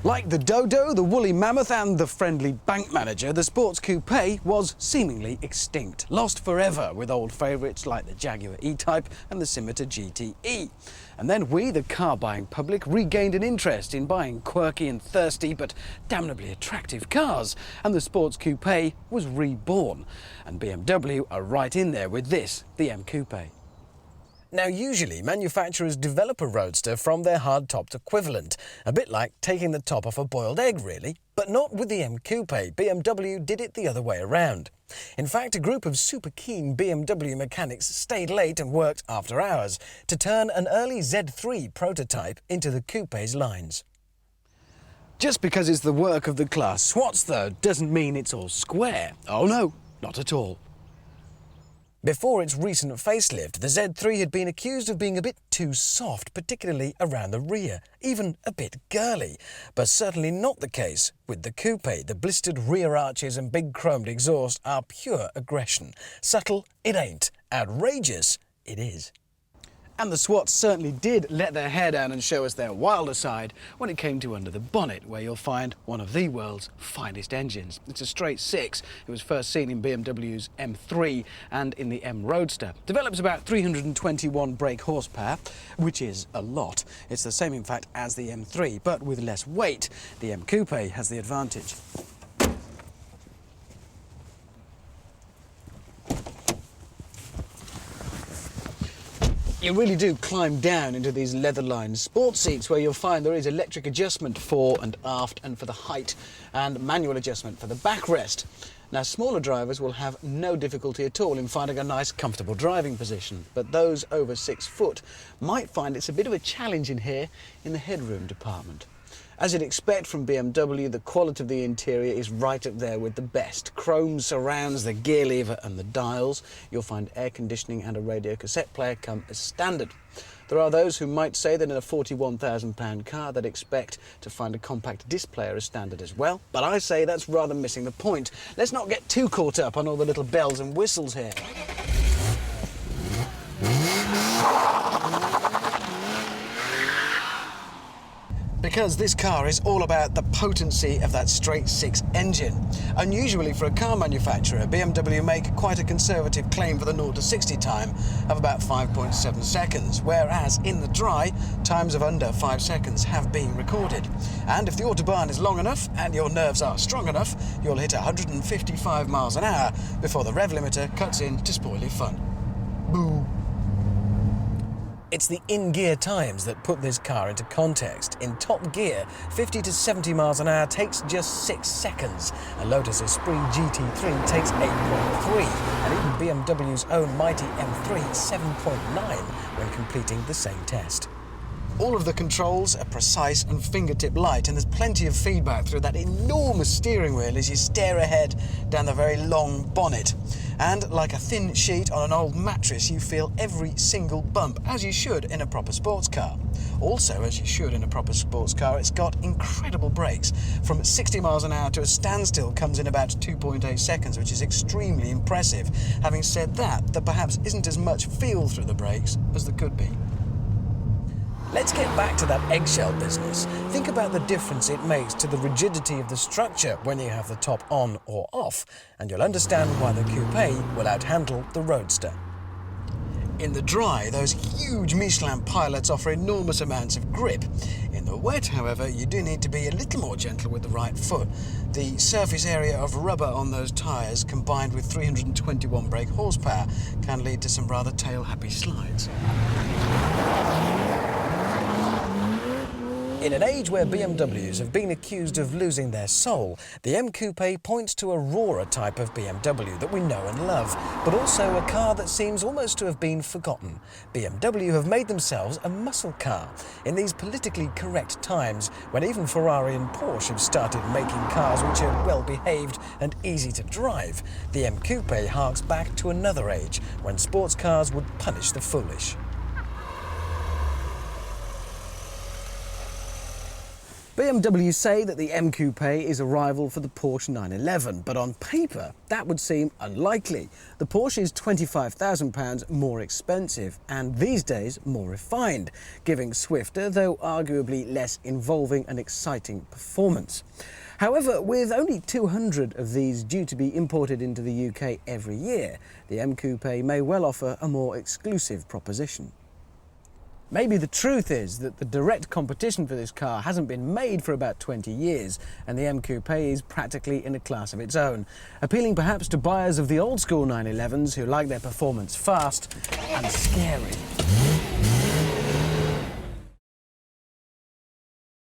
Like the dodo, the woolly mammoth and the friendly bank manager, the sports coupe was seemingly extinct, lost forever with old favourites like the Jaguar E-Type and the Scimitar GTE. And then we, the car-buying public, regained an interest in buying quirky and thirsty but damnably attractive cars, and the sports coupe was reborn. And BMW are right in there with this, the M-Coupe. Now, usually manufacturers develop a Roadster from their hard-topped equivalent, a bit like taking the top off a boiled egg, really. But not with the M-Coupe. BMW did it the other way around. In fact, a group of super keen BMW mechanics stayed late and worked after hours to turn an early Z3 prototype into the coupe's lines. Just because it's the work of the class swats, though, doesn't mean it's all square. Oh no, not at all. Before its recent facelift, the Z3 had been accused of being a bit too soft, particularly around the rear, even a bit girly. But certainly not the case with the coupe. The blistered rear arches and big chromed exhaust are pure aggression. Subtle, it ain't. Outrageous, it is. And the swats certainly did let their hair down and show us their wilder side when it came to under the bonnet, where you'll find one of the world's finest engines. It's a straight six. It was first seen in BMW's M3 and in the M Roadster. Develops about 321 brake horsepower, which is a lot. It's the same, in fact, as the M3, but with less weight. The M-Coupe has the advantage. You really do climb down into these leather-lined sports seats where you'll find there is electric adjustment fore and aft and for the height, and manual adjustment for the backrest. Now, smaller drivers will have no difficulty at all in finding a nice, comfortable driving position, but those over 6 foot might find it's a bit of a challenge in here in the headroom department. As you'd expect from BMW, the quality of the interior is right up there with the best. Chrome surrounds the gear lever and the dials. You'll find air conditioning and a radio cassette player come as standard. There are those who might say that in a £41,000 car they'd expect to find a compact disc player as standard as well, but I say that's rather missing the point. Let's not get too caught up on all the little bells and whistles here. Because this car is all about the potency of that straight six engine. Unusually for a car manufacturer, BMW make quite a conservative claim for the 0 to 60 time of about 5.7 seconds, whereas in the dry, times of under 5 seconds have been recorded. And if the Autobahn is long enough and your nerves are strong enough, you'll hit 155 miles an hour before the rev limiter cuts in to spoil your fun. Boo! It's the in-gear times that put this car into context. In top gear, 50 to 70 miles an hour takes just 6 seconds. A Lotus Esprit GT3 takes 8.3, and even BMW's own mighty M3 7.9 when completing the same test. All of the controls are precise and fingertip light, and there's plenty of feedback through that enormous steering wheel as you stare ahead down the very long bonnet. And like a thin sheet on an old mattress, you feel every single bump, as you should in a proper sports car. Also, as you should in a proper sports car, it's got incredible brakes. From 60 miles an hour to a standstill comes in about 2.8 seconds, which is extremely impressive. Having said that, there perhaps isn't as much feel through the brakes as there could be. Let's get back to that eggshell business. Think about the difference it makes to the rigidity of the structure when you have the top on or off, and you'll understand why the coupe will outhandle the Roadster. In the dry, those huge Michelin pilots offer enormous amounts of grip. In the wet, however, you do need to be a little more gentle with the right foot. The surface area of rubber on those tyres, combined with 321 brake horsepower, can lead to some rather tail-happy slides. In an age where BMWs have been accused of losing their soul, the M-Coupe points to a rawer type of BMW that we know and love, but also a car that seems almost to have been forgotten. BMW have made themselves a muscle car. In these politically correct times, when even Ferrari and Porsche have started making cars which are well-behaved and easy to drive, the M-Coupe harks back to another age, when sports cars would punish the foolish. BMW say that the M-Coupe is a rival for the Porsche 911, but on paper that would seem unlikely. The Porsche is £25,000 more expensive and these days more refined, giving swifter, though arguably less involving and exciting performance. However, with only 200 of these due to be imported into the UK every year, the M-Coupe may well offer a more exclusive proposition. Maybe the truth is that the direct competition for this car hasn't been made for about 20 years, and the M-Coupe is practically in a class of its own, appealing perhaps to buyers of the old-school 911s who like their performance fast and scary.